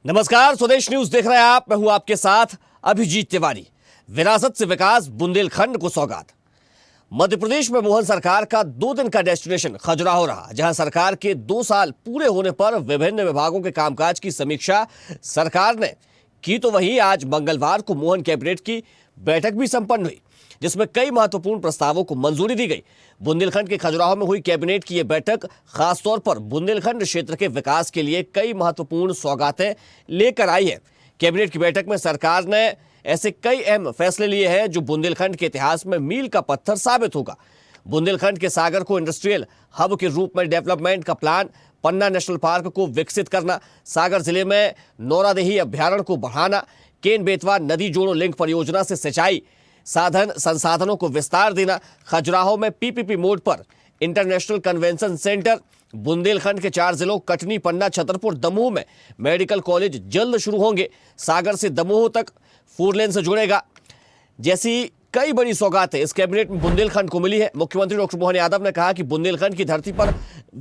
नमस्कार, स्वदेश न्यूज देख रहे हैं आप। मैं हूं आपके साथ अभिजीत तिवारी। विरासत से विकास, बुंदेलखंड को सौगात। मध्य प्रदेश में मोहन सरकार का 2 दिन का डेस्टिनेशन खजुराहो रहा, जहां सरकार के 2 साल पूरे होने पर विभिन्न विभागों के कामकाज की समीक्षा सरकार ने की। तो वहीं आज मंगलवार को मोहन कैबिनेट की बैठक भी संपन्न हुई, जिसमें कई महत्वपूर्ण प्रस्तावों को मंजूरी दी गई। बुंदेलखंड के खजुराहो में हुई कैबिनेट की यह बैठक खासतौर पर बुंदेलखंड क्षेत्र के विकास के लिए कई महत्वपूर्ण सौगातें लेकर आई है। कैबिनेट की बैठक में सरकार ने ऐसे कई अहम फैसले लिए हैं जो बुंदेलखंड के इतिहास में मील का पत्थर साबित होगा। बुंदेलखंड के सागर को इंडस्ट्रियल हब के रूप में डेवलपमेंट का प्लान, पन्ना नेशनल पार्क को विकसित करना, सागर जिले में नौरादेही अभ्यारण्य को बढ़ाना, केन बेतवा नदी जोड़ो लिंक परियोजना से सिंचाई साधन संसाधनों को विस्तार देना, खजुराहो में पीपीपी मोड पर इंटरनेशनल कन्वेंशन सेंटर, बुंदेलखंड के 4 जिलों कटनी, पन्ना, छतरपुर, दमोह में मेडिकल कॉलेज जल्द शुरू होंगे, सागर से दमोह तक 4 लेन से जुड़ेगा, जैसी कई बड़ी सौगातें इस कैबिनेट में बुंदेलखंड को मिली है। मुख्यमंत्री डॉक्टर मोहन यादव ने कहा कि बुंदेलखंड की धरती पर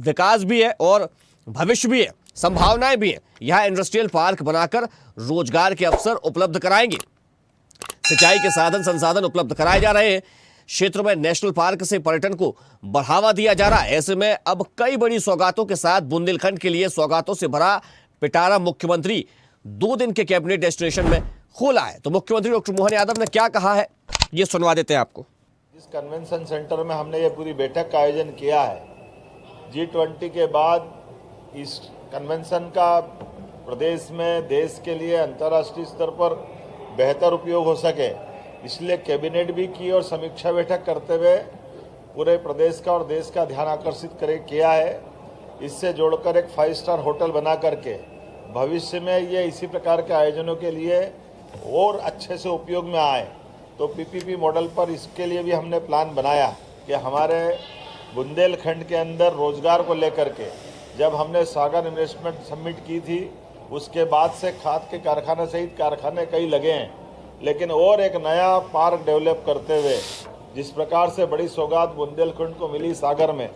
विकास भी है और भविष्य भी है, संभावनाएं भी हैं। यहाँ इंडस्ट्रियल पार्क बनाकर रोजगार के अवसर उपलब्ध कराएंगे, सिंचाई के साधन संसाधन उपलब्ध कराए जा रहे हैं, क्षेत्र में नेशनल पार्क से पर्यटन को बढ़ावा दिया जा रहा है। ऐसे में अब कई बड़ी सौगातों के साथ बुंदेलखंड के लिए सौगातों से भरा पिटारा मुख्यमंत्री 2 दिन के कैबिनेट डेस्टिनेशन में खोला है। तो मुख्यमंत्री डॉक्टर मोहन यादव ने क्या कहा है, ये सुनवा देते हैं आपको। इस कन्वेंशन सेंटर में हमने ये पूरी बैठक का आयोजन किया है। G20 के बाद इस कन्वेंशन का प्रदेश में देश के लिए अंतर्राष्ट्रीय स्तर पर बेहतर उपयोग हो सके, इसलिए कैबिनेट भी की और समीक्षा बैठक करते हुए पूरे प्रदेश का और देश का ध्यान आकर्षित किया है। इससे जोड़कर एक 5 स्टार होटल बना करके भविष्य में ये इसी प्रकार के आयोजनों के लिए और अच्छे से उपयोग में आए। तो पीपीपी मॉडल पर इसके लिए भी हमने प्लान बनाया कि हमारे बुंदेलखंड के अंदर रोजगार को लेकर के जब हमने सागर इन्वेस्टमेंट समिट की थी, उसके बाद से खाद के कारखाने सहित कारखाने कई लगे हैं, लेकिन और एक नया पार्क डेवलप करते हुए जिस प्रकार से बड़ी सौगात बुंदेलखंड को मिली सागर में,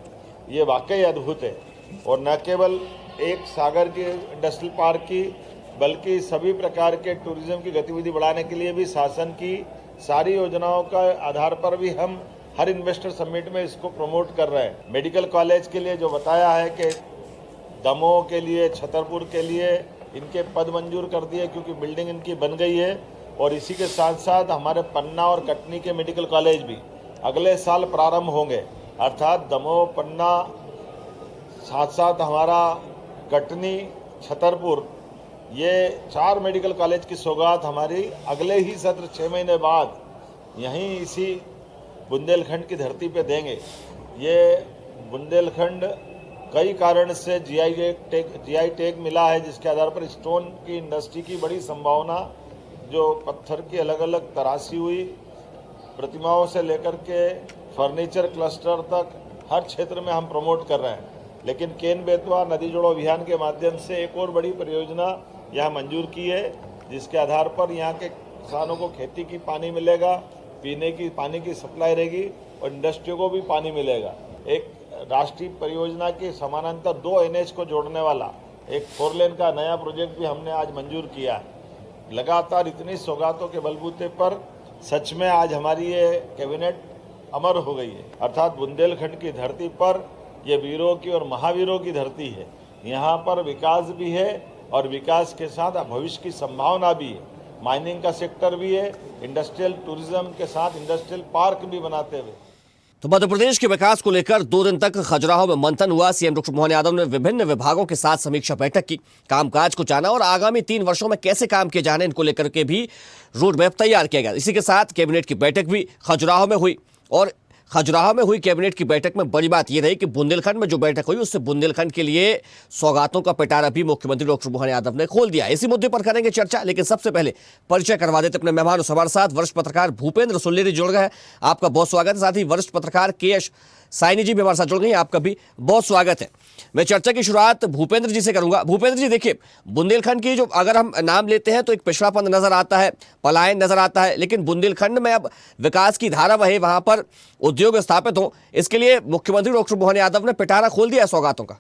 ये वाकई अद्भुत है। और न केवल एक सागर की इंडस्ट्रियल पार्क की, बल्कि सभी प्रकार के टूरिज्म की गतिविधि बढ़ाने के लिए भी शासन की सारी योजनाओं का आधार पर भी हम हर इन्वेस्टर समिट में इसको प्रमोट कर रहे हैं। मेडिकल कॉलेज के लिए जो बताया है कि दमोह के लिए, छतरपुर के लिए इनके पद मंजूर कर दिए क्योंकि बिल्डिंग इनकी बन गई है। और इसी के साथ साथ हमारे पन्ना और कटनी के मेडिकल कॉलेज भी अगले साल प्रारंभ होंगे, अर्थात दमोह, पन्ना, साथ साथ हमारा कटनी, छतरपुर, ये 4 मेडिकल कॉलेज की सौगात हमारी अगले ही सत्र 6 महीने बाद यहीं इसी बुंदेलखंड की धरती पे देंगे। ये बुंदेलखंड कई कारण से जीआई टैग मिला है, जिसके आधार पर स्टोन की इंडस्ट्री की बड़ी संभावना, जो पत्थर की अलग अलग तराशी हुई प्रतिमाओं से लेकर के फर्नीचर क्लस्टर तक हर क्षेत्र में हम प्रमोट कर रहे हैं। लेकिन केन बेतवा नदी जोड़ो अभियान के माध्यम से एक और बड़ी परियोजना यहाँ मंजूर की है, जिसके आधार पर यहाँ के किसानों को खेती की पानी मिलेगा, पीने की पानी की सप्लाई रहेगी और इंडस्ट्री को भी पानी मिलेगा। एक राष्ट्रीय परियोजना के समानांतर 2 NH को जोड़ने वाला एक 4 लेन का नया प्रोजेक्ट भी हमने आज मंजूर किया है। लगातार इतनी सौगातों के बलबूते पर सच में आज हमारी ये कैबिनेट अमर हो गई है। अर्थात बुंदेलखंड की धरती पर ये वीरों की और महावीरों की धरती है। यहाँ पर विकास भी है और विकास के साथ भविष्य की संभावना भी है। माइनिंग का सेक्टर भी है, इंडस्ट्रियल टूरिज्म के साथ इंडस्ट्रियल पार्क भी बनाते हुए। तो मध्य प्रदेश के विकास को लेकर 2 दिन तक खजुराहो में मंथन हुआ। सीएम डॉक्टर मोहन यादव ने विभिन्न विभागों के साथ समीक्षा बैठक की, कामकाज को जाना और आगामी 3 वर्षों में कैसे काम किए जाने इनको लेकर के भी रोड मैप तैयार किया गया। इसी के साथ कैबिनेट की बैठक भी खजुराहो में हुई और खजुराहो में हुई कैबिनेट की बैठक में बड़ी बात यह रही कि बुंदेलखंड में जो बैठक हुई उससे बुंदेलखंड के लिए सौगातों का पिटारा भी मुख्यमंत्री डॉक्टर मोहन यादव ने खोल दिया। इसी मुद्दे पर करेंगे चर्चा, लेकिन सबसे पहले परिचय करवा देते अपने मेहमानों से। हमारे साथ वरिष्ठ पत्रकार भूपेंद्र सुल्लेरी जुड़ गए हैं, आपका बहुत स्वागत है। साथ ही वरिष्ठ पत्रकार KS साइनी जी भी हमारे साथ जुड़ गई हैं, आपका भी बहुत स्वागत है। मैं चर्चा की शुरुआत भूपेंद्र जी से करूंगा। भूपेंद्र जी, देखिए, बुंदेलखंड की जो अगर हम नाम लेते हैं तो एक पिछड़ापन नजर आता है, पलायन नजर आता है, लेकिन बुंदेलखंड में अब विकास की धारा बहे, वहां पर उद्योग स्थापित हो, इसके लिए मुख्यमंत्री डॉक्टर मोहन यादव ने पिटारा खोल दिया है सौगातों का।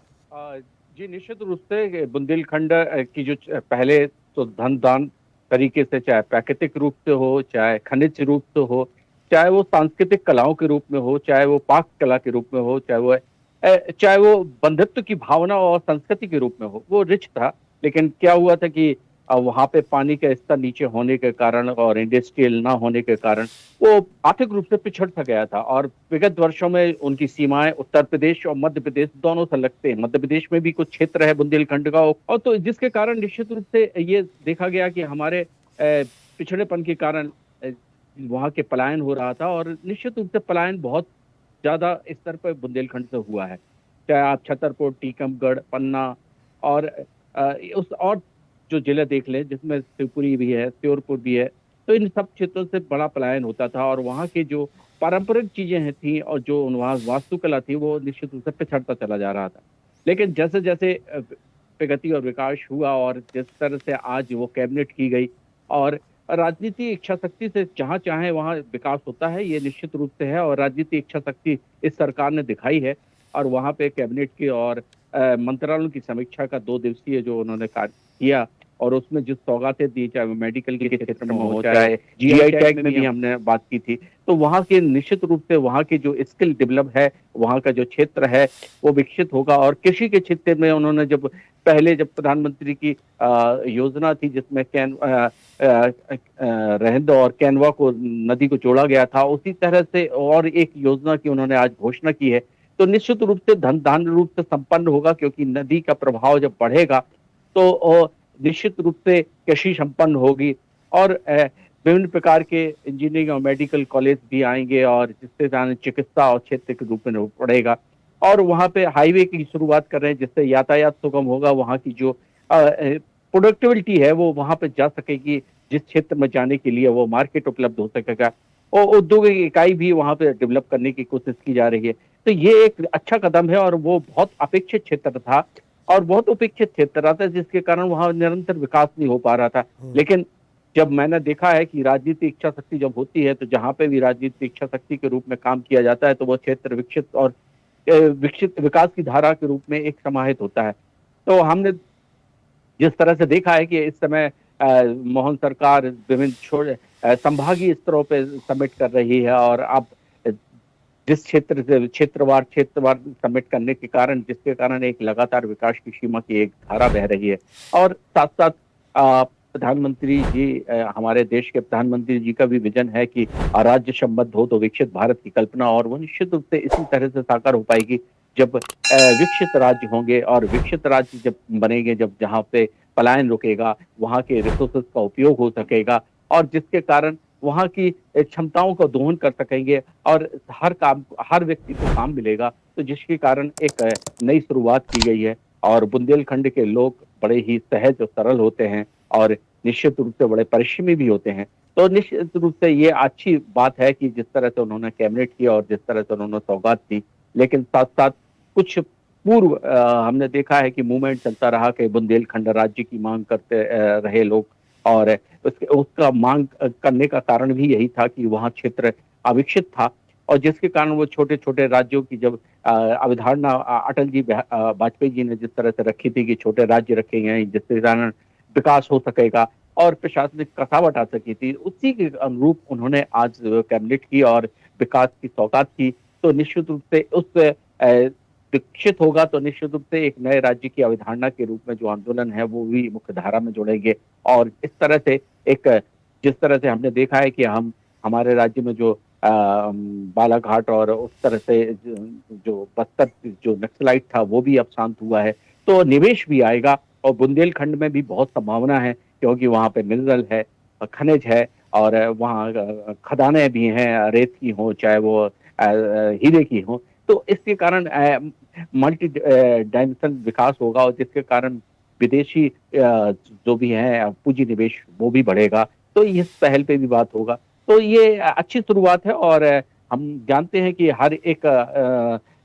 जी, निश्चित रूप से बुंदेलखंड की जो पहले तो धन दान तरीके से, चाहे प्राकृतिक रूप से हो, चाहे खनिज रूप से हो, चाहे वो सांस्कृतिक कलाओं के रूप में हो, चाहे वो पाक कला के रूप में हो, चाहे वो बंधुत्व की भावना और संस्कृति के रूप में हो, वो रिच था। लेकिन क्या हुआ था कि वहां पे पानी का स्तर नीचे होने के कारण और इंडस्ट्रियल ना होने के कारण वो आर्थिक रूप से पिछड़ सा गया था। और विगत वर्षों में उनकी सीमाएं उत्तर प्रदेश और मध्य प्रदेश दोनों से लगते हैं। मध्य प्रदेश में भी कुछ क्षेत्र है बुंदेलखंड का, और तो जिसके कारण निश्चित रूप से ये देखा गया कि हमारे पिछड़ेपन के कारण वहां के पलायन हो रहा था। और निश्चित रूप से पलायन बहुत ज्यादा स्तर पर बुंदेलखंड से हुआ है। चाहे आप छतरपुर, टीकमगढ़, पन्ना और उस और जो जिले देख लें, जिसमें शिवपुरी भी है, श्योरपुर भी है, तो इन सब क्षेत्रों से बड़ा पलायन होता था। और वहाँ की जो पारंपरिक चीजें हैं थी और जो वहाँ वास्तुकला थी, वो निश्चित रूप से पिछड़ता चला जा रहा था। लेकिन जैसे जैसे प्रगति और विकास हुआ और जिस तरह से आज वो कैबिनेट की गई, और राजनीति इच्छा शक्ति से जहां चाहे वहां विकास होता है, ये निश्चित रूप से है। और राजनीति इच्छा शक्ति इस सरकार ने दिखाई है। और वहां पे कैबिनेट की और मंत्रालयों की समीक्षा का 2 दिवसीय जो उन्होंने कार्य किया, और उसमें जिस सौगातें दी, चाहे वो मेडिकल के क्षेत्र में हो, चाहे जीआई टैग में भी हमने बात की थी, तो वहाँ के निश्चित रूप से वहाँ की जो स्किल डेवलप है, वहाँ का जो क्षेत्र है वो विकसित होगा। और कृषि के क्षेत्र में उन्होंने जब प्रधानमंत्री की योजना थी जिसमें रहंद और कैनवा को नदी को जोड़ा गया था, उसी तरह से और एक योजना की उन्होंने आज घोषणा की है। तो निश्चित रूप से धन रूप से संपन्न होगा, क्योंकि नदी का प्रभाव जब बढ़ेगा तो निश्चित रूप से कृषि संपन्न होगी। और विभिन्न प्रकार के इंजीनियरिंग और मेडिकल कॉलेज भी आएंगे, और जिससे चिकित्सा और क्षेत्र के रूप में बढ़ेगा। और वहाँ पे हाईवे की शुरुआत कर रहे हैं, जिससे यातायात सुगम होगा। वहाँ की जो प्रोडक्टिविटी है वो वहाँ पे जा सकेगी, जिस क्षेत्र में जाने के लिए वो मार्केट उपलब्ध हो सकेगा। और औद्योगिक इकाई भी वहाँ पे डेवलप करने की कोशिश की जा रही है। तो ये एक अच्छा कदम है, और वो बहुत अपेक्षित क्षेत्र था और बहुत उपेक्षित क्षेत्र रहा था, जिसके कारण वहाँ निरंतर विकास नहीं हो पा रहा था। लेकिन जब मैंने देखा है कि राजनीतिक इच्छा शक्ति जब होती है, तो जहाँ पे भी राजनीतिक इच्छा शक्ति के रूप में काम किया जाता है, तो वो क्षेत्र विकसित और विकसित विकास की धारा के रूप में एक समाहित होता है। तो हमने जिस तरह से देखा है कि इस समय मोहन सरकार विभिन्न संभागीय स्तरों पे समिट कर रही है, और अब जिस क्षेत्र से क्षेत्रवार समिट करने के कारण, जिसके कारण एक लगातार विकास की सीमा की एक धारा बह रही है। और साथ साथ प्रधानमंत्री जी, हमारे देश के प्रधानमंत्री जी का भी विजन है कि राज्य संबद्ध हो तो विकसित भारत की कल्पना, और वो निश्चित रूप से इसी तरह से साकार हो पाएगी जब विकसित राज्य होंगे। और विकसित राज्य जब बनेंगे, जब जहाँ पे पलायन रुकेगा, वहाँ के रिसोर्सेज का उपयोग हो सकेगा, और जिसके कारण वहाँ की क्षमताओं का दोहन कर सकेंगे, और हर व्यक्ति को काम मिलेगा। तो जिसके कारण एक नई शुरुआत की गई है। और बुंदेलखंड के लोग बड़े ही सहज और सरल होते हैं, और निश्चित रूप से बड़े परिश्रमी भी होते हैं। तो निश्चित रूप से ये अच्छी बात है कि जिस तरह से उन्होंने कैबिनेट किया और जिस तरह से उन्होंने सौगात दी। लेकिन साथ साथ कुछ पूर्व हमने देखा है कि मूवमेंट चलता रहा कि बुंदेलखंड राज्य की मांग करते रहे लोग, और उसका मांग करने का कारण भी यही था कि वहाँ क्षेत्र अविकसित था, और जिसके कारण वो छोटे छोटे राज्यों की जब अवधारणा अटल जी वाजपेयी जी ने जिस तरह से रखी थी कि छोटे राज्य रखे गए जिसके कारण विकास हो सकेगा और प्रशासनिक कसावट आ सकी थी, उसी के अनुरूप उन्होंने आज कैबिनेट की और विकास की सौगात की। तो निश्चित रूप से उस विकसित होगा, तो निश्चित रूप से एक नए राज्य की अवधारणा के रूप में जो आंदोलन है वो भी मुख्य धारा में जुड़ेंगे। और इस तरह से एक जिस तरह से हमने देखा है कि हमारे राज्य में जो बालाघाट और उस तरह से जो बस्तर जो नक्सलाइट था वो भी अब शांत हुआ है, तो निवेश भी आएगा। और बुंदेलखंड में भी बहुत संभावना है, क्योंकि वहाँ पे मिनरल है, खनिज है, और वहाँ खदानें भी हैं, रेत की हो चाहे वो हीरे की हो। तो इसके कारण मल्टी डायमेंशनल विकास होगा, और जिसके कारण विदेशी जो भी है पूंजी निवेश वो भी बढ़ेगा। तो इस पहल पे भी बात होगा। तो ये अच्छी शुरुआत है। और हम जानते हैं कि हर एक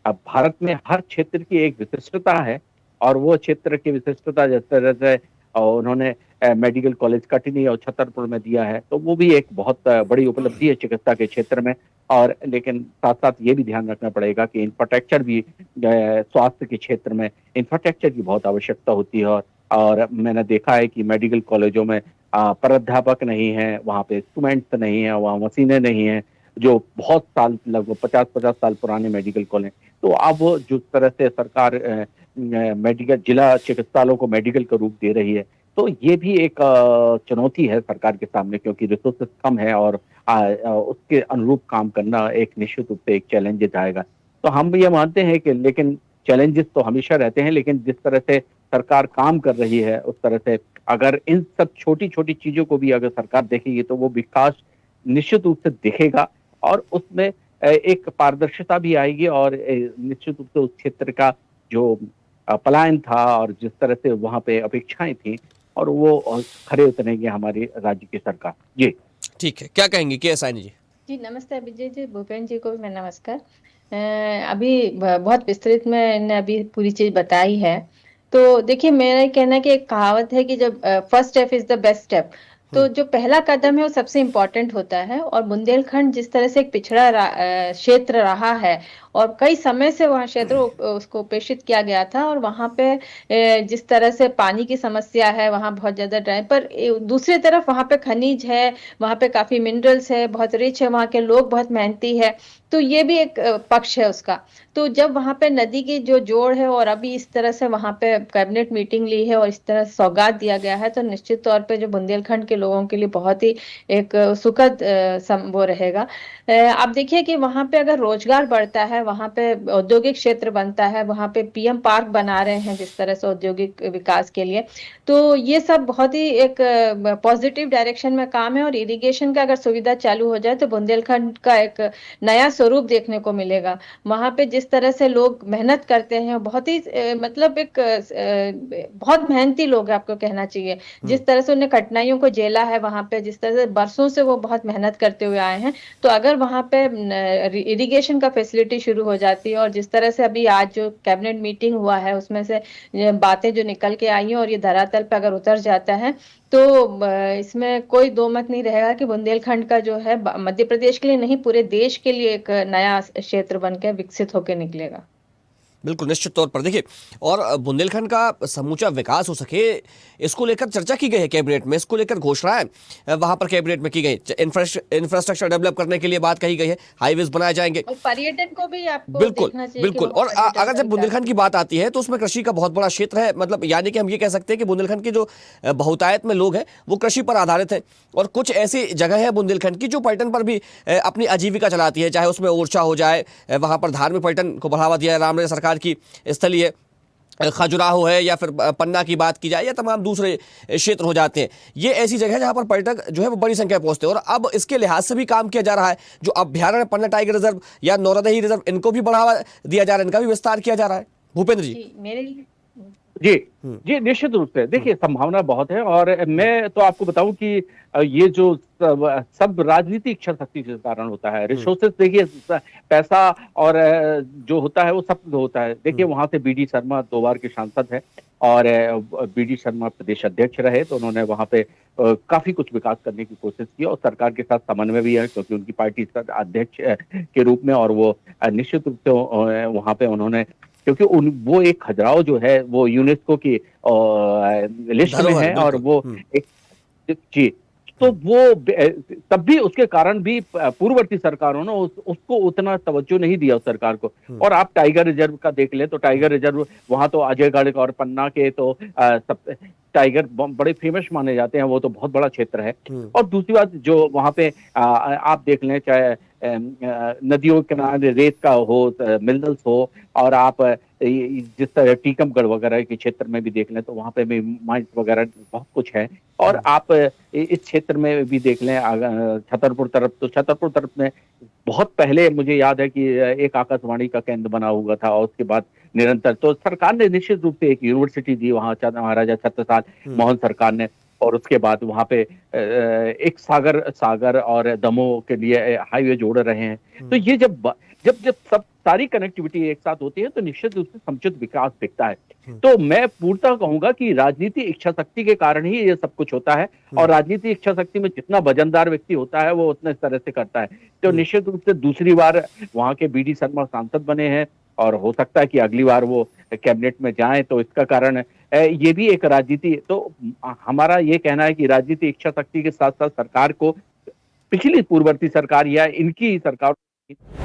भारत में हर क्षेत्र की एक विशिष्टता है, और वो क्षेत्र की विशिष्टता जिस तरह से उन्होंने मेडिकल कॉलेज कटनी और छतरपुर में दिया है, तो वो भी एक बहुत बड़ी उपलब्धि है चिकित्सा के क्षेत्र में। और लेकिन साथ साथ ये भी ध्यान रखना पड़ेगा कि इंफ्रास्ट्रक्चर भी स्वास्थ्य के क्षेत्र में इंफ्रास्ट्रक्चर की बहुत आवश्यकता होती है। और और मैंने देखा है कि मेडिकल कॉलेजों में प्राध्यापक नहीं है, वहाँ पे इंस्ट्रूमेंट्स नहीं है, वहाँ मशीनें नहीं है, जो बहुत साल, लगभग 50-50 साल पुराने मेडिकल कॉलेज। तो अब जिस तरह से सरकार मेडिकल जिला चिकित्सालयों को मेडिकल का रूप दे रही है, तो ये भी एक चुनौती है सरकार के सामने, क्योंकि रिसोर्सेस कम है और उसके अनुरूप काम करना एक निश्चित रूप से एक चैलेंज आएगा। तो हम ये मानते हैं कि लेकिन चैलेंजेस तो हमेशा रहते हैं, लेकिन जिस तरह से सरकार काम कर रही है उस तरह से अगर इन सब छोटी-छोटी चीज़ों को भी अगर सरकार देखेगी तो वो विकास निश्चित रूप से दिखेगा और उसमें एक पारदर्शिता भी आएगी और निश्चित रूप से उस क्षेत्र का जो पलायन था और जिस तरह से वहाँ पे अपेक्षाएँ थी और वो खरे उतरेंगे हमारे राज्य की सरकार। जी। ठीक है, क्या कहेंगी के एस आइनी जी? जी, नमस्ते अभिजीत जी, भूपेंद्र जी को भी मेरा नमस्कार। अभी बहुत विस्तृत में इन्होंने अभी पूरी चीज़ बताई है। तो देखिए, मेरा ये कहना है कि एक कहावत है कि जब first step is the best step. तो जो पहला कदम है वो सबसे इम्पोर्टेंट होता है और बुंदेलखंड जिस तरह से एक पिछड़ा क्षेत्र रहा है और कई समय से वहाँ क्षेत्र उसको उपेक्षित किया गया था और वहाँ पे जिस तरह से पानी की समस्या है, वहाँ बहुत ज़्यादा ड्राई, पर दूसरी तरफ वहाँ पे खनिज है, वहाँ पे काफ़ी मिनरल्स है, बहुत रिच है, वहाँ के लोग बहुत मेहनती है। तो ये भी एक पक्ष है उसका। तो जब वहाँ पे नदी की जो जोड़ है और अभी इस तरह से वहाँ पे कैबिनेट मीटिंग ली है और इस तरह से सौगात दिया गया है, तो निश्चित तौर पे जो बुंदेलखंड के लोगों के लिए बहुत ही एक सुखद वो रहेगा। आप देखिए कि वहाँ पे अगर रोजगार बढ़ता है, वहाँ पे औद्योगिक क्षेत्र बनता है, वहाँ पे पीएम पार्क बना रहे हैं जिस तरह से औद्योगिक विकास के लिए, तो ये सब बहुत ही एक पॉजिटिव डायरेक्शन में काम है और इरिगेशन का अगर सुविधा चालू हो जाए तो बुंदेलखंड का एक नया स्वरूप देखने को मिलेगा। वहाँ पे जिस तरह से लोग मेहनत करते हैं, बहुत ही मतलब एक बहुत मेहनती लोग हैं, आपको कहना चाहिए। जिस तरह से उन्हें कठिनाइयों को झेला है वहाँ पे, जिस तरह से बरसों से वो बहुत मेहनत करते हुए आए हैं, तो अगर वहाँ पे इरिगेशन का फैसिलिटी शुरू हो जाती है और जिस तरह से अभी आज जो कैबिनेट मीटिंग हुआ है उसमें से बातें जो निकल के आई हैं और ये धरातल पर अगर उतर जाता है तो इसमें कोई दो मत नहीं रहेगा कि बुंदेलखंड का जो है मध्य प्रदेश के लिए नहीं पूरे देश के लिए एक नया क्षेत्र बनकर विकसित होकर निकलेगा। बिल्कुल, निश्चित तौर पर देखिए, और बुंदेलखंड का समूचा विकास हो सके इसको लेकर चर्चा की गई है कैबिनेट में, इसको लेकर घोषणाएं वहां पर कैबिनेट में की गई। इंफ्रास्ट्रक्चर डेवलप करने के लिए बात कही गई है, हाईवेज बनाए जाएंगे और पर्यटन को भी आपको बिल्कुल देखना चाहिए बिल्कुल। और अगर जब बुंदेलखंड की बात आती है तो उसमें कृषि का बहुत बड़ा क्षेत्र है, मतलब यानी कि हम ये कह सकते हैं कि बुंदेलखंड के जो बहुतायत में लोग हैं वो कृषि पर आधारित हैं और कुछ ऐसी जगह है बुंदेलखंड की जो पर्यटन पर भी अपनी आजीविका चलाती है, चाहे उसमें ओरछा हो जाए, वहां पर धार्मिक पर्यटन को बढ़ावा दिया है रामनगर सरकार की स्थलीय, खजुराहो है, या फिर पन्ना की बात की जाए, या तमाम दूसरे क्षेत्र हो जाते हैं। ये ऐसी जगह है जहां पर पर्यटक जो है वो बड़ी संख्या में पहुंचते हैं और अब इसके लिहाज से भी काम किया जा रहा है। जो अभ्यारण्य पन्ना टाइगर रिजर्व या नौरदही रिजर्व, इनको भी बढ़ावा दिया जा रहा है, इनका भी विस्तार किया जा रहा है। भूपेंद्र जी। मेरे जी जी, निश्चित रूप से देखिए संभावना बहुत है और मैं तो आपको बताऊं कि ये जो सब राजनीतिक इच्छा शक्ति के कारण होता है। रिसोर्सेस देखिए, पैसा और जो होता है वो सब होता है। देखिए वहां से बीडी शर्मा 2 बार के सांसद है और बीडी शर्मा प्रदेश अध्यक्ष रहे, तो उन्होंने वहां पे काफी कुछ विकास करने की कोशिश की और सरकार के साथ समन्वय भी है क्योंकि उनकी पार्टी अध्यक्ष के रूप में, और वो निश्चित रूप से वहां पे उन्होंने, क्योंकि वो एक खजुराहो जो है वो यूनेस्को की लिस्ट में है और वो एक जी, तो वो तब भी उसके कारण भी पूर्ववर्ती सरकारों ने उसको उतना तवज्जो नहीं दिया उस सरकार को। और आप टाइगर रिजर्व का देख ले तो टाइगर रिजर्व वहां तो अजयगढ़ और पन्ना के तो सब टाइगर बड़े फेमस माने जाते हैं, वो तो बहुत बड़ा क्षेत्र है। और दूसरी बात जो वहां पे आप देख लें, चाहे नदियों के किनारे रेत का हो, मिनरल्स हो, और आप जिस तरह टीकमगढ़ वगैरह के क्षेत्र में भी देख लें तो वहां पे भी माइंस वगैरह बहुत कुछ है। और आप इस क्षेत्र में भी देख लें छतरपुर तरफ, तो छतरपुर तरफ में बहुत पहले मुझे याद है कि एक आकाशवाणी का केंद्र बना हुआ था और उसके बाद निरंतर तो सरकार ने निश्चित रूप से एक यूनिवर्सिटी दी वहां, महाराजा छत्रसाल मोहन सरकार ने, और उसके बाद वहां पे एक सागर और दमोह के लिए हाईवे जोड़ रहे हैं। तो ये जब जब जब सब सारी कनेक्टिविटी एक साथ होती है तो निश्चित रूप से समुचित विकास दिखता है। तो मैं पूर्णतः कहूंगा कि राजनीति इच्छा शक्ति के कारण ही ये सब कुछ होता है, और राजनीति इच्छा शक्ति में जितना वजनदार व्यक्ति होता है वो उतने इस तरह से करता है। तो निश्चित रूप से दूसरी बार वहां के बीडी शर्मा सांसद बने हैं, और हो सकता है कि अगली बार वो कैबिनेट में जाएं, तो इसका कारण ये भी एक राजनीति। तो हमारा ये कहना है कि राजनीति इच्छा शक्ति के साथ साथ सरकार को, पिछली पूर्ववर्ती सरकार या इनकी सरकार,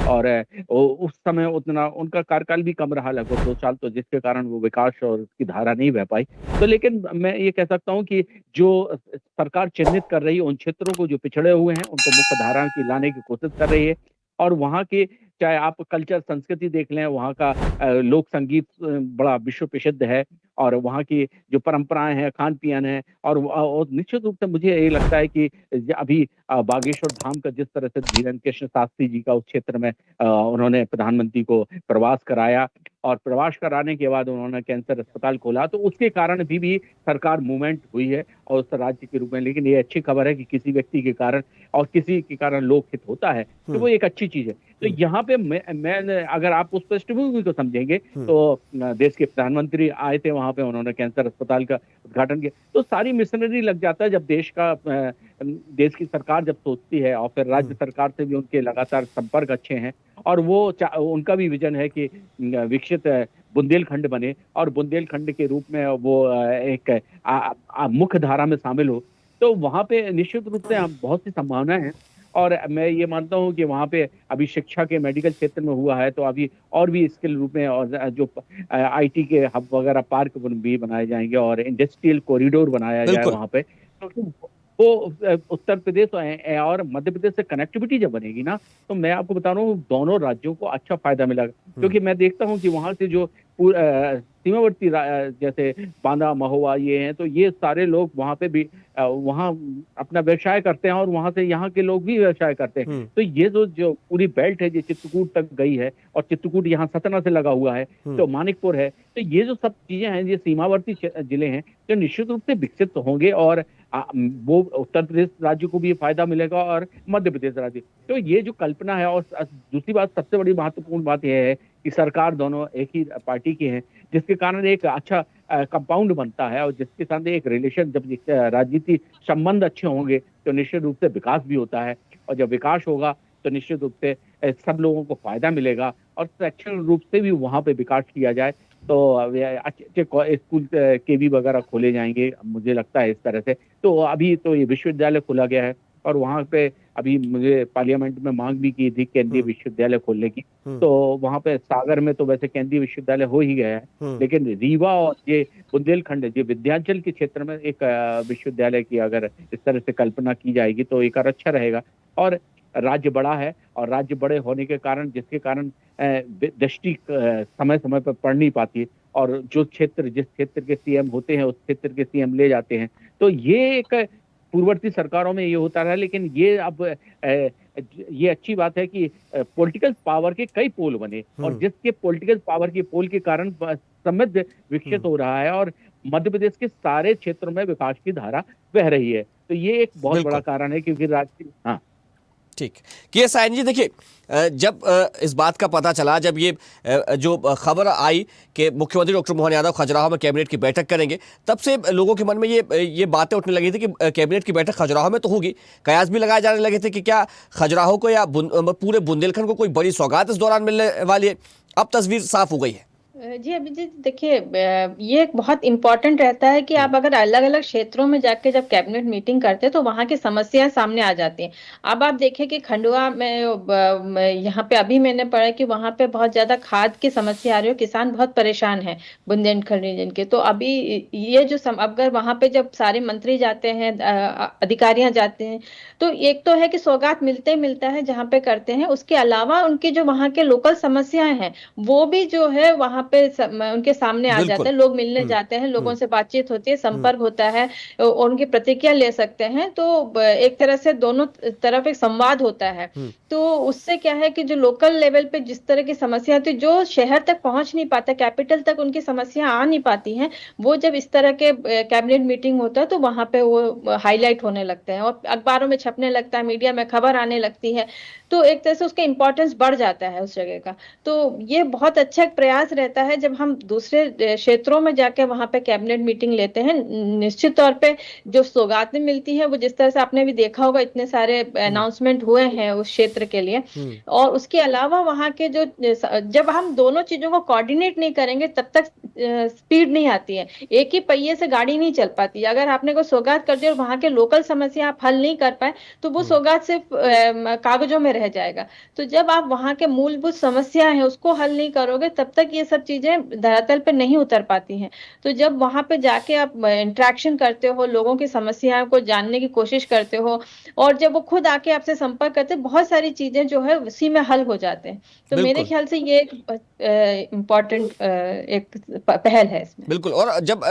और उस समय उतना उनका कार्यकाल भी कम रहा, लगभग 2 साल, तो जिसके कारण वो विकास और उसकी धारा नहीं बह पाई। तो लेकिन मैं ये कह सकता हूँ कि जो सरकार चिन्हित कर रही है उन क्षेत्रों को जो पिछड़े हुए हैं उनको मुख्य धारा की लाने की कोशिश कर रही है, और वहाँ के चाहे आप कल्चर संस्कृति देख लें, वहाँ का लोक संगीत बड़ा विश्व प्रसिद्ध है, और वहाँ की जो परंपराएं हैं, खान पीन है, और निश्चित रूप से मुझे ये लगता है कि अभी बागेश्वर धाम का जिस तरह से धीरेन्द्र कृष्ण शास्त्री जी का उस क्षेत्र में उन्होंने प्रधानमंत्री को प्रवास कराया, और प्रवास कराने के बाद उन्होंने कैंसर अस्पताल खोला, तो उसके कारण भी सरकार मूवमेंट हुई है और उस राज्य के रूप में। लेकिन ये अच्छी खबर है कि किसी व्यक्ति के कारण और किसी के कारण लोक हित होता है, तो वो एक अच्छी चीज है। तो यहाँ पे मैं अगर आप उस पृष्ठभूमि को समझेंगे तो देश के प्रधानमंत्री आए थे वहां पे, उन्होंने कैंसर अस्पताल का उद्घाटन किया, तो सारी मिशनरी लग जाता है जब देश की सरकार जब सोचती है, और फिर राज्य सरकार से भी उनके लगातार संपर्क अच्छे हैं, और वो उनका भी विजन है कि विकसित बुंदेलखंड बने, और बुंदेलखंड के रूप में वो एक मुख्य धारा में शामिल हो। तो वहां पे निश्चित रूप से बहुत सी संभावनाएं हैं, और मैं ये मानता हूँ कि वहाँ पे अभी शिक्षा के मेडिकल क्षेत्र में हुआ है, तो अभी और भी स्किल रूप में, और जो आईटी के हब वगैरह पार्क भी बनाए जाएंगे, और इंडस्ट्रियल कॉरिडोर बनाया जाए वहाँ पे, तो वो उत्तर प्रदेश और मध्य प्रदेश से कनेक्टिविटी जब बनेगी ना, तो मैं आपको बता रहा हूँ दोनों राज्यों को अच्छा फायदा मिलेगा। क्योंकि मैं देखता हूँ कि वहां से जो सीमावर्ती जैसे बांदा, महोबा ये हैं, तो ये सारे लोग वहां पे भी वहां अपना व्यवसाय करते हैं, और वहां से यहाँ के लोग भी व्यवसाय करते हैं। तो ये जो पूरी बेल्ट है, जो चित्रकूट तक गई है, और चित्रकूट यहाँ सतना से लगा हुआ है, तो मानिकपुर है, तो ये जो सब चीजें हैं, ये सीमावर्ती जिले हैं, जो निश्चित रूप से विकसित होंगे, और वो उत्तर प्रदेश राज्य को भी फायदा मिलेगा और मध्य प्रदेश राज्य। तो ये जो कल्पना है, और दूसरी बात, सबसे बड़ी महत्वपूर्ण बात यह है कि सरकार दोनों एक ही पार्टी की है, जिसके कारण एक अच्छा कंपाउंड बनता है, और जिसके साथ एक रिलेशन, जब राजनीति संबंध अच्छे होंगे तो निश्चित रूप से विकास भी होता है, और जब विकास होगा तो निश्चित रूप से सब लोगों को फायदा मिलेगा, और शैक्षणिक रूप से भी वहां पे विकास किया जाए, तो अच्छे स्कूल केवी वगैरह खोले जाएंगे, मुझे लगता है इस तरह से। तो अभी तो ये विश्वविद्यालय खोला गया है, और वहां पे अभी मुझे पार्लियामेंट में मांग भी की थी केंद्रीय विश्वविद्यालय खोलने की, तो वहां पे सागर में तो वैसे केंद्रीय विश्वविद्यालय हो ही गया है, लेकिन रीवा और ये बुंदेलखंड, ये विंध्याचल के क्षेत्र में एक विश्वविद्यालय की अगर इस तरह से कल्पना की जाएगी तो एक अच्छा रहेगा। और राज्य बड़ा है, और राज्य बड़े होने के कारण, जिसके कारण दृष्टि समय समय पर पड़ नहीं पाती है, और जिस क्षेत्र के सीएम होते हैं उस क्षेत्र के सीएम ले जाते हैं। तो ये एक पूर्ववर्ती सरकारों में ये होता रहा, लेकिन ये अब ये अच्छी बात है कि पॉलिटिकल पावर के कई पोल बने, और जिसके पॉलिटिकल पावर के पोल के कारण समृद्ध विकसित हो रहा है, और मध्य प्रदेश के सारे क्षेत्रों में विकास की धारा बह रही है। तो ये एक बहुत बड़ा कारण है, क्योंकि राज्य ठीक कि सायन जी, देखिए जब इस बात का पता चला, जब ये जो खबर आई कि मुख्यमंत्री डॉक्टर मोहन यादव खजुराहो में कैबिनेट की बैठक करेंगे, तब से लोगों के मन में ये बातें उठने लगी थी कि कैबिनेट की बैठक खजुराहो में तो होगी। कयास भी लगाए जाने लगे थे कि क्या खजुराहो को या पूरे बुंदेलखंड को कोई बड़ी सौगात इस दौरान मिलने वाली है। अब तस्वीर साफ हो गई है। जी अभिजीत, देखिए ये एक बहुत इम्पोर्टेंट रहता है कि आप अगर अलग अलग क्षेत्रों में जाके जब कैबिनेट मीटिंग करते हैं तो वहाँ की समस्याएं सामने आ जाती हैं। अब आप देखिए कि खंडवा में यहाँ पे अभी मैंने पढ़ा कि वहाँ पे बहुत ज्यादा खाद की समस्या आ रही है, किसान बहुत परेशान है बुंदेलखंड रीजन के। तो अभी ये जो अगर वहाँ पे जब सारे मंत्री जाते हैं, अधिकारियां जाते हैं, तो एक तो है कि सौगात मिलते ही मिलता है जहाँ पे करते हैं, उसके अलावा उनकी जो वहाँ के लोकल समस्याएं हैं वो भी जो है वहाँ पे उनके सामने आ जाते हैं। लोग मिलने जाते हैं, लोगों से बातचीत होती है, संपर्क होता है, और उनकी प्रतिक्रिया ले सकते हैं। तो एक तरह से दोनों तरफ एक संवाद होता है। तो उससे क्या है कि जो लोकल लेवल पे जिस तरह की समस्या आती है, जो शहर तक पहुंच नहीं पाता, कैपिटल तक उनकी समस्या आ नहीं पाती हैं, वो जब इस तरह के कैबिनेट मीटिंग होता है तो वहां पे वो हाईलाइट होने लगते हैं और अखबारों में छपने लगता है, मीडिया में खबर आने लगती है। तो एक तरह से उसका इंपॉर्टेंस बढ़ जाता है उस जगह का। तो ये बहुत अच्छा एक प्रयास रहता है जब हम दूसरे क्षेत्रों में जाके वहां पे कैबिनेट मीटिंग लेते हैं। निश्चित तौर पे जो सौगातें मिलती हैं वो जिस तरह से आपने भी देखा होगा, इतने सारे अनाउंसमेंट हुए हैं उस क्षेत्र के लिए। और उसके अलावा वहां के जो जब हम दोनों चीजों को कोऑर्डिनेट नहीं करेंगे तब तक स्पीड नहीं आती है। एक ही पहिए से गाड़ी नहीं चल पाती। अगर आपने कोई सौगात कर दी और वहां के लोकल समस्या आप हल नहीं कर पाए तो वो सौगात सिर्फ कागजों में रह जाएगा। तो जब आप वहां के मूलभूत समस्या है उसको हल नहीं करोगे तब तक ये सब चीजें धरातल पे नहीं उतर पाती हैं। तो जब वहां पे जाके आप इंटरेक्शन करते हो, लोगों की समस्याओं को जानने की कोशिश करते हो और जब वो खुद आके आपसे संपर्क करते हैं, बहुत सारी चीजें जो है उसी में हल हो जाते हैं। तो मेरे बिल्कुल ख्याल से ये एक इम्पोर्टेंट एक पहल है इसमें। बिल्कुल। और जब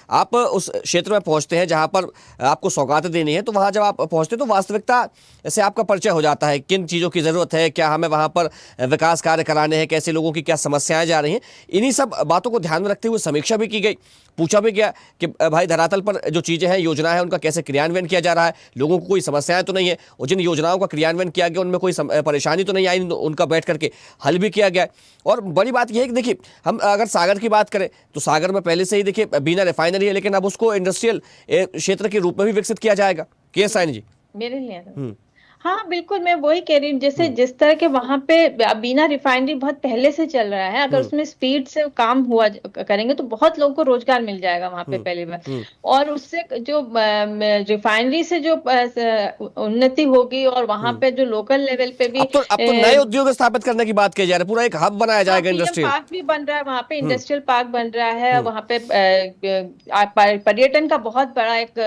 आप उस क्षेत्र में पहुंचते हैं जहां पर आपको सौगातें देनी है, तो वहां जब आप पहुंचते हैं तो वास्तविकता से आपका परिचय हो जाता है, किन चीज़ों की ज़रूरत है, क्या हमें वहां पर विकास कार्य कराने हैं, कैसे लोगों की क्या समस्याएं जा रही हैं। इन्हीं सब बातों को ध्यान में रखते हुए समीक्षा भी की गई, पूछा भी गया कि भाई धरातल पर जो चीज़ें हैं, योजना है, उनका कैसे क्रियान्वयन किया जा रहा है, लोगों को कोई समस्याएं तो नहीं है, और जिन योजनाओं का क्रियान्वयन किया गया उनमें कोई परेशानी तो नहीं आई, उनका बैठ करके हल भी किया गया। और बड़ी बात यह है कि देखिए, हम अगर सागर की बात करें तो सागर में पहले से ही देखिए बीना रिफाइनरी है, लेकिन अब उसको इंडस्ट्रियल क्षेत्र के रूप में भी विकसित किया जाएगा। के साइन जी। मेरे लिए हाँ बिल्कुल, मैं वही कह रही हूँ। जैसे जिस तरह के वहां पे बीना रिफाइनरी बहुत पहले से चल रहा है, अगर उसमें स्पीड से काम हुआ करेंगे तो बहुत लोगों को रोजगार मिल जाएगा वहां पे पहली बार। और उससे जो रिफाइनरी से जो उन्नति होगी और वहां पे जो लोकल लेवल पे भी अब तो नए उद्योग स्थापित करने की बात की जा रही है, पूरा एक हब बनाया जाएगा इंडस्ट्रियल पार्क भी बन रहा है वहां पे, इंडस्ट्रियल पार्क बन रहा है वहां पे। पर्यटन का बहुत बड़ा एक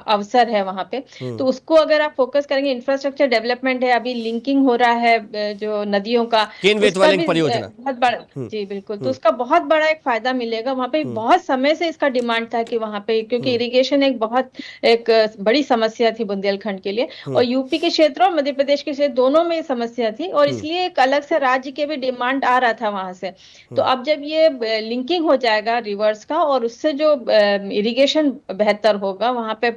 अवसर है वहां पे। तो उसको अगर आप फोकस करेंगे, इंफ्रास्ट्रक्चर डेवलपमेंट है, अभी लिंकिंग हो रहा है जो नदियों का, परियोजना बहुत बड़ा। जी बिल्कुल, तो उसका बहुत बड़ा एक फायदा मिलेगा वहां पे। बहुत समय से इसका डिमांड था कि वहां पे, क्योंकि इरिगेशन एक बड़ी समस्या थी बुंदेलखंड के लिए, और यूपी के क्षेत्र और मध्य प्रदेश के क्षेत्र दोनों में समस्या थी, और इसलिए एक अलग से राज्य के भी डिमांड आ रहा था वहां से। तो अब जब ये लिंकिंग हो जाएगा रिवर्स का, और उससे जो इरिगेशन बेहतर होगा वहां पे,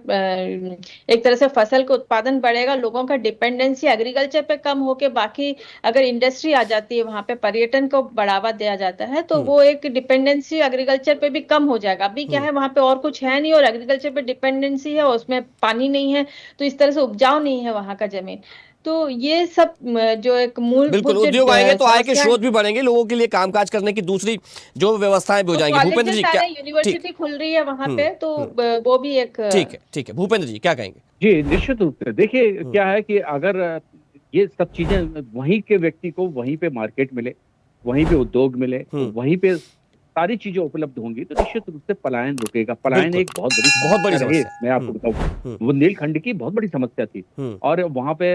एक तरह से फसल का उत्पादन बढ़ेगा, लोगों का डिपेंडेंसी एग्रीकल्चर पे कम होके बाकी अगर इंडस्ट्री आ जाती है वहां पे, पर्यटन को बढ़ावा दिया जाता है, तो वो एक डिपेंडेंसी एग्रीकल्चर पे भी कम हो जाएगा। अभी क्या है, वहां पे और कुछ है नहीं और एग्रीकल्चर पे डिपेंडेंसी है और उसमें पानी नहीं है, तो इस तरह से उपजाऊ नहीं है वहां का जमीन। तो ये सब जो एक बिल्कुल, उद्योग आएंगे तो आय के स्रोत भी बढ़ेंगे, लोगों के लिए कामकाज करने की दूसरी जो व्यवस्थाएं भी हो जाएंगी। भूपेंद्र जी क्या, यूनिवर्सिटी खुल रही है वहां पे, तो वो भी एक ठीक है। भूपेंद्र जी क्या कहेंगे? जी निश्चित रूप से देखिए, क्या है कि अगर ये सब चीजें वहीं के व्यक्ति को वहीं पे मार्केट मिले, वहीं पे उद्योग मिले, वहीं पे सारी चीजें उपलब्ध होंगी, तो निश्चित रूप से पलायन रुकेगा। पलायन एक बहुत बड़ी समस्या, मैं आपको बताऊं, बुंदेलखंड की बहुत बड़ी समस्या थी। और वहां पे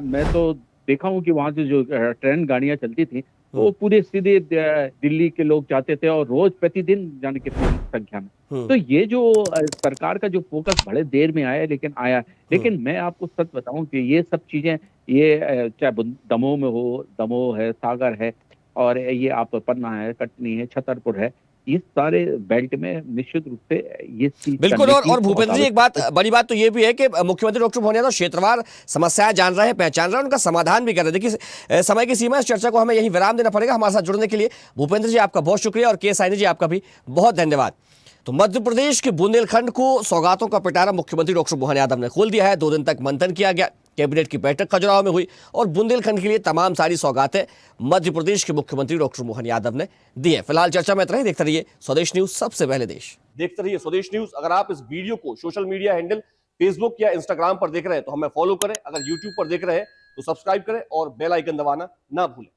मैं तो देखा हूँ कि वहां से जो ट्रेन गाड़ियां चलती थी वो पूरे सीधे दिल्ली के लोग जाते थे, और रोज प्रतिदिन जाने कितनी संख्या में। तो ये जो सरकार का जो फोकस बड़े देर में आया, लेकिन मैं आपको सच बताऊं कि ये सब चीजें, ये चाहे दमोह में हो, दमोह है, सागर है, और ये आप पन्ना है, कटनी है, छतरपुर है, इस सारे बेल्ट में निश्चित रूप से ये चीज बिल्कुल। और भूपेंद्र जी, एक बात, बड़ी बात तो ये भी है कि मुख्यमंत्री डॉक्टर मोहन यादव क्षेत्रवार समस्याएं जान रहे हैं, पहचान रहे हैं, उनका समाधान भी कर रहे हैं। देखिए, समय की सीमा, इस चर्चा को हमें यही विराम देना पड़ेगा। हमारे साथ जुड़ने के लिए भूपेंद्र जी आपका बहुत शुक्रिया, और के साइनी जी आपका भी बहुत धन्यवाद। तो मध्य प्रदेश के बुंदेलखंड को सौगातों का पिटारा मुख्यमंत्री डॉक्टर मोहन यादव ने खोल दिया है। 2 दिन तक मंथन किया गया, कैबिनेट की बैठक खजुराहो में हुई, और बुंदेलखंड के लिए तमाम सारी सौगातें मध्य प्रदेश के मुख्यमंत्री डॉक्टर मोहन यादव ने दी है। फिलहाल चर्चा में रहे, देखते रहिए स्वदेश न्यूज, सबसे पहले देश। देखते रहिए स्वदेश न्यूज। अगर आप इस वीडियो को सोशल मीडिया हैंडल फेसबुक या इंस्टाग्राम पर देख रहे हैं तो हमें फॉलो करें, अगर यूट्यूब पर देख रहे हैं तो सब्सक्राइब करें और बेल आइकन दबाना ना भूलें।